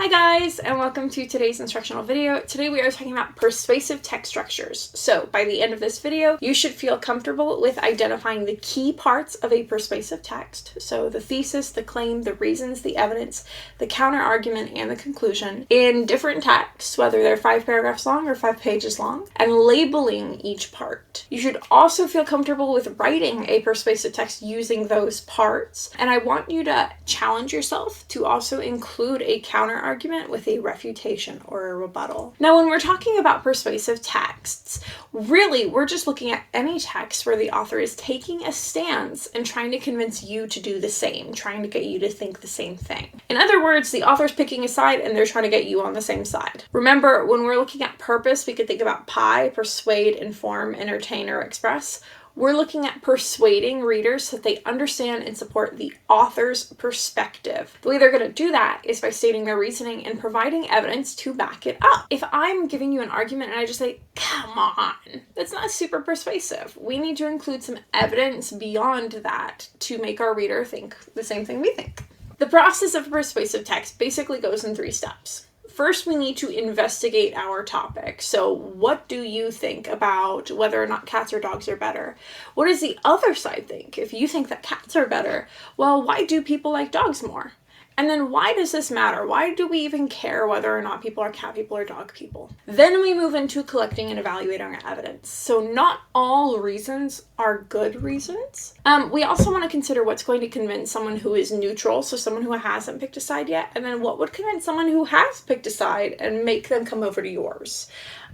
Hi guys, and welcome to today's instructional video. Today we are talking about persuasive text structures. So by the end of this video, you should feel comfortable with identifying the key parts of a persuasive text. So the thesis, the claim, the reasons, the evidence, the counter argument, and the conclusion in different texts, whether they're 5 paragraphs long or 5 pages long, and labeling each part. You should also feel comfortable with writing a persuasive text using those parts. And I want you to challenge yourself to also include a counter argument with a refutation or a rebuttal. Now, when we're talking about persuasive texts, really we're just looking at any text where the author is taking a stance and trying to convince you to do the same, trying to get you to think the same thing. In other words, the author's picking a side and they're trying to get you on the same side. Remember, when we're looking at purpose, we could think about PI, persuade, inform, entertain, or express. We're looking at persuading readers so that they understand and support the author's perspective. The way they're going to do that is by stating their reasoning and providing evidence to back it up. If I'm giving you an argument and I just say, come on, that's not super persuasive. We need to include some evidence beyond that to make our reader think the same thing we think. The process of persuasive text basically goes in 3 steps. First, we need to investigate our topic. So what do you think about whether or not cats or dogs are better? What does the other side think? If you think that cats are better, well, why do people like dogs more? And then why does this matter? Why do we even care whether or not people are cat people or dog people? Then we move into collecting and evaluating our evidence. So not all reasons are good reasons. We also want to consider what's going to convince someone who is neutral, so someone who hasn't picked a side yet, and then what would convince someone who has picked a side and make them come over to yours.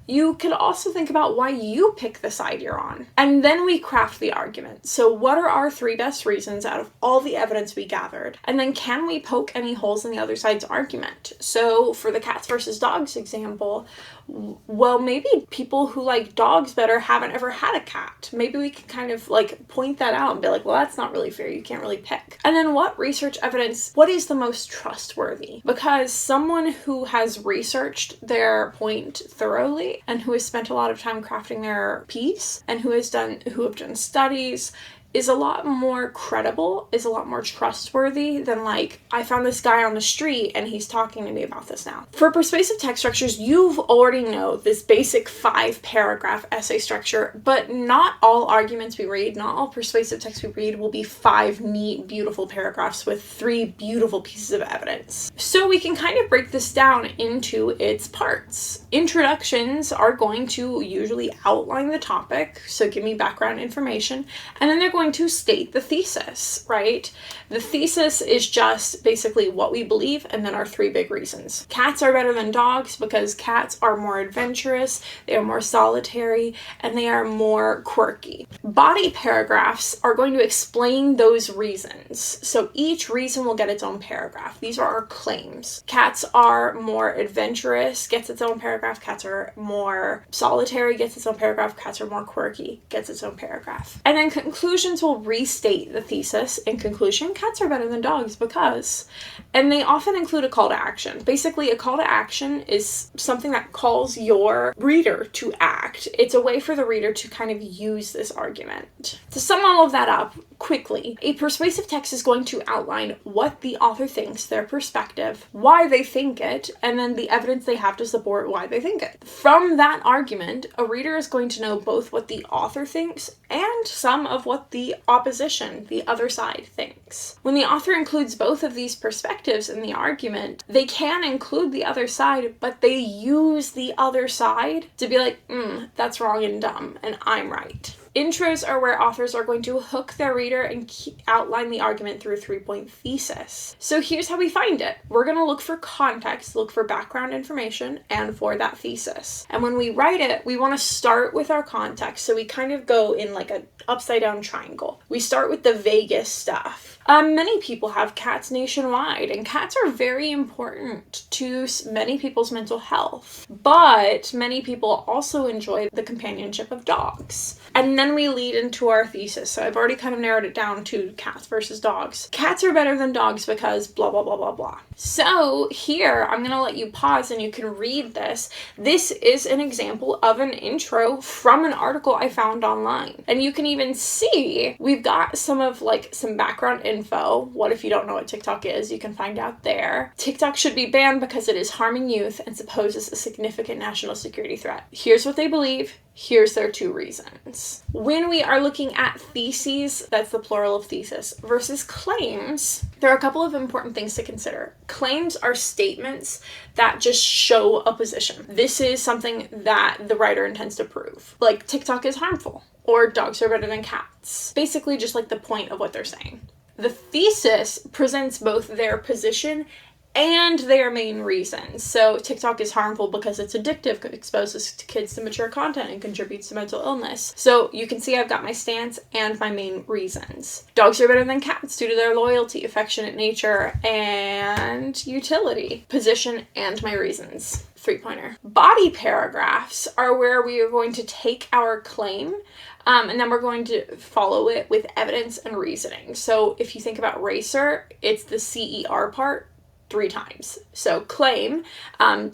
You could also think about why you pick the side you're on. And then we craft the argument. So what are our 3 best reasons out of all the evidence we gathered? And then can we poke any holes in the other side's argument? So for the cats versus dogs example, well, maybe people who like dogs better haven't ever had a cat. Maybe we can kind of like point that out and be like, well, that's not really fair. You can't really pick. And then what research evidence, what is the most trustworthy? Because someone who has researched their point thoroughly and who has spent a lot of time crafting their piece and who have done studies is a lot more credible, is a lot more trustworthy than like, I found this guy on the street and he's talking to me about this now. For persuasive text structures, you've already know this basic 5-paragraph essay structure, but not all arguments we read, not all persuasive text we read will be 5 neat, beautiful paragraphs with 3 beautiful pieces of evidence. So we can kind of break this down into its parts. Introductions are going to usually outline the topic, so give me background information, and then they're going to state the thesis, right? The thesis is just basically what we believe and then our 3 big reasons. Cats are better than dogs because cats are more adventurous, they are more solitary, and they are more quirky. Body paragraphs are going to explain those reasons. So each reason will get its own paragraph. These are our claims. Cats are more adventurous, gets its own paragraph. Cats are more solitary, gets its own paragraph. Cats are more quirky, gets its own paragraph. And then conclusions will restate the thesis. In conclusion, cats are better than dogs because, and they often include a call to action. Basically, a call to action is something that calls your reader to act. It's a way for the reader to kind of use this argument. To sum all of that up quickly, a persuasive text is going to outline what the author thinks, their perspective, why they think it, and then the evidence they have to support why they think it. From that argument, a reader is going to know both what the author thinks and some of what the opposition, the other side, thinks. When the author includes both of these perspectives in the argument, they can include the other side, but they use the other side to be like, that's wrong and dumb, and I'm right. Intros are where authors are going to hook their reader and outline the argument through a 3-point thesis. So here's how we find it. We're going to look for context, look for background information, and for that thesis. And when we write it, we want to start with our context. So we kind of go in like an upside down triangle. We start with the vaguest stuff. Many people have cats nationwide, and cats are very important to many people's mental health. But many people also enjoy the companionship of dogs. And then we lead into our thesis. So I've already kind of narrowed it down to cats versus dogs. Cats are better than dogs because blah, blah, blah, blah, blah. So here, I'm going to let you pause and you can read this. This is an example of an intro from an article I found online. And you can even see, we've got some background info. What if you don't know what TikTok is? You can find out there. TikTok should be banned because it is harming youth and supposes a significant national security threat. Here's what they believe. Here's their 2 reasons. When we are looking at theses, that's the plural of thesis, versus claims, there are a couple of important things to consider. Claims are statements that just show a position. This is something that the writer intends to prove. Like, TikTok is harmful, or dogs are better than cats. Basically just like the point of what they're saying. The thesis presents both their position and their main reasons. So TikTok is harmful because it's addictive, exposes kids to mature content, and contributes to mental illness. So you can see I've got my stance and my main reasons. Dogs are better than cats due to their loyalty, affectionate nature, and utility. Position and my reasons. 3-pointer. Body paragraphs are where we are going to take our claim and then we're going to follow it with evidence and reasoning. So if you think about racer, it's the CER part 3 times. So claim,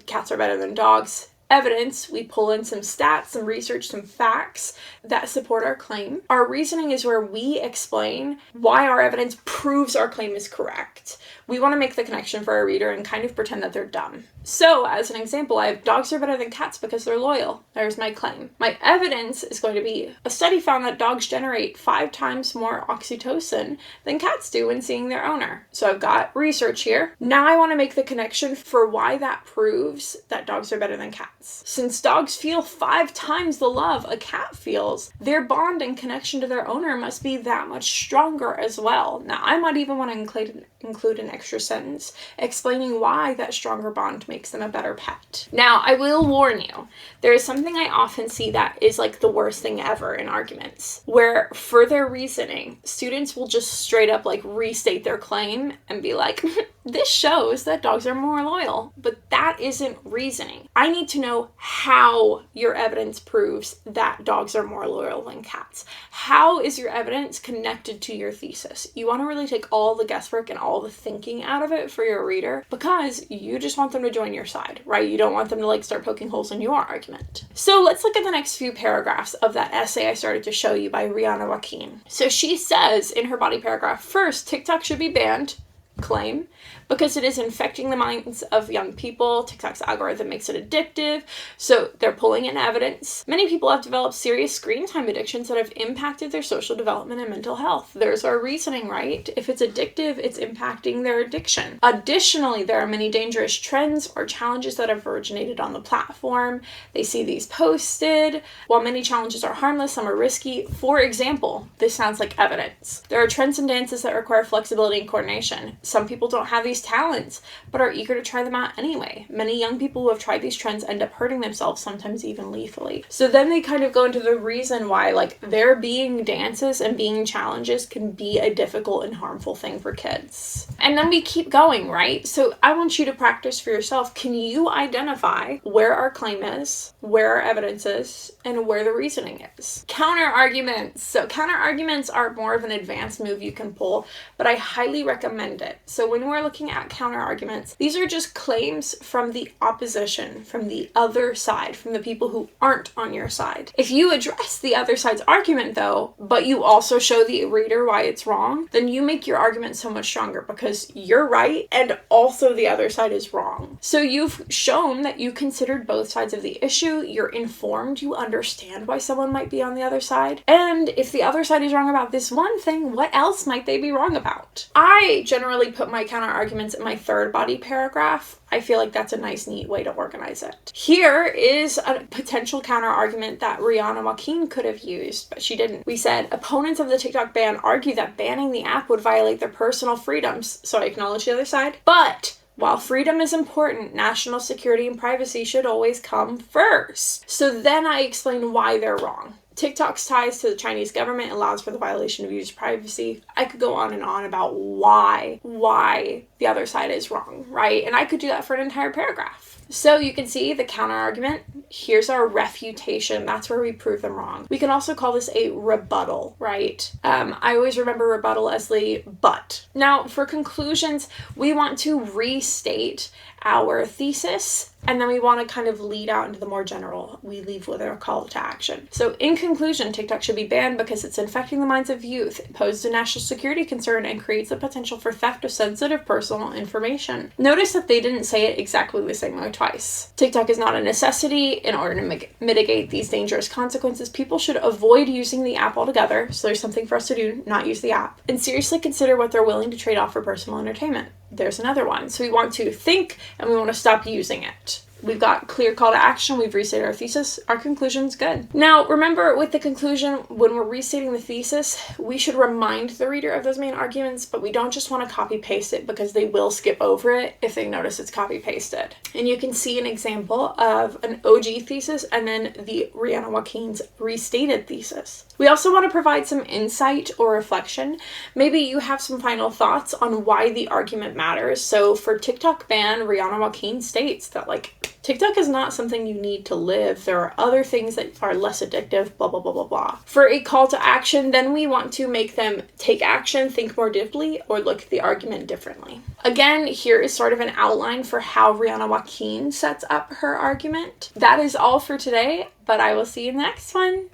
cats are better than dogs. Evidence, we pull in some stats, some research, some facts that support our claim. Our reasoning is where we explain why our evidence proves our claim is correct. We want to make the connection for our reader and kind of pretend that they're dumb. So, as an example, I have dogs are better than cats because they're loyal. There's my claim. My evidence is going to be a study found that dogs generate 5 times more oxytocin than cats do when seeing their owner. So I've got research here. Now I want to make the connection for why that proves that dogs are better than cats. Since dogs feel 5 times the love a cat feels, their bond and connection to their owner must be that much stronger as well. Now I might even want to include an extra sentence explaining why that stronger bond makes them a better pet. Now, I will warn you, there is something I often see that is like the worst thing ever in arguments, where for their reasoning, students will just straight up like restate their claim and be like, this shows that dogs are more loyal, but that isn't reasoning. I need to know how your evidence proves that dogs are more loyal than cats. How is your evidence connected to your thesis? You want to really take all the guesswork and all the thinking out of it for your reader because you just want them to join your side, right? You don't want them to like start poking holes in your argument. So let's look at the next few paragraphs of that essay I started to show you by Rihanna Joaquin. So she says in her body paragraph, first, TikTok should be banned, claim, because it is infecting the minds of young people. TikTok's algorithm makes it addictive, so they're pulling in evidence. Many people have developed serious screen time addictions that have impacted their social development and mental health. There's our reasoning, right? If it's addictive, it's impacting their addiction. Additionally, there are many dangerous trends or challenges that have originated on the platform. They see these posted. While many challenges are harmless, some are risky. For example, this sounds like evidence. There are trends and dances that require flexibility and coordination. Some people don't have these talents, but are eager to try them out anyway. Many young people who have tried these trends end up hurting themselves, sometimes even lethally. So then they kind of go into the reason why, like, there being dances and being challenges can be a difficult and harmful thing for kids. And then we keep going, right? So I want you to practice for yourself. Can you identify where our claim is, where our evidence is, and where the reasoning is? Counter arguments. So counter arguments are more of an advanced move you can pull, but I highly recommend it. So when we're looking at counter arguments, these are just claims from the opposition, from the other side, from the people who aren't on your side. If you address the other side's argument though, but you also show the reader why it's wrong, then you make your argument so much stronger because you're right and also the other side is wrong. So you've shown that you considered both sides of the issue, you're informed, you understand why someone might be on the other side, and if the other side is wrong about this one thing, what else might they be wrong about? I generally put my counter arguments in my third body paragraph. I feel like that's a nice, neat way to organize it. Here is a potential counter argument that Rihanna Joaquin could have used, but she didn't. We said, opponents of the TikTok ban argue that banning the app would violate their personal freedoms. So I acknowledge the other side. But while freedom is important, national security and privacy should always come first. So then I explain why they're wrong. TikTok's ties to the Chinese government allows for the violation of user privacy. I could go on and on about why the other side is wrong, right? And I could do that for an entire paragraph. So you can see the counter argument. Here's our refutation. That's where we prove them wrong. We can also call this a rebuttal, right? I always remember rebuttal as the but. Now for conclusions, we want to restate our thesis, and then we want to kind of lead out into the more general. We leave with our call to action. So in conclusion, TikTok should be banned because it's infecting the minds of youth, it poses a national security concern, and creates the potential for theft of sensitive personal information. Notice that they didn't say it exactly the same way twice. TikTok is not a necessity. In order to mitigate these dangerous consequences, people should avoid using the app altogether. So there's something for us to do, not use the app. And seriously consider what they're willing to trade off for personal entertainment. There's another one. So we want to think and we want to stop using it. We've got clear call to action. We've restated our thesis. Our conclusion's good. Now, remember with the conclusion, when we're restating the thesis, we should remind the reader of those main arguments, but we don't just want to copy paste it because they will skip over it if they notice it's copy pasted. And you can see an example of an OG thesis and then the Rihanna Joaquin's restated thesis. We also want to provide some insight or reflection. Maybe you have some final thoughts on why the argument matters. So for TikTok ban, Rihanna Joaquin states that TikTok is not something you need to live. There are other things that are less addictive, blah, blah, blah, blah, blah. For a call to action, then we want to make them take action, think more deeply, or look at the argument differently. Again, here is sort of an outline for how Rihanna Joaquin sets up her argument. That is all for today, but I will see you in the next one.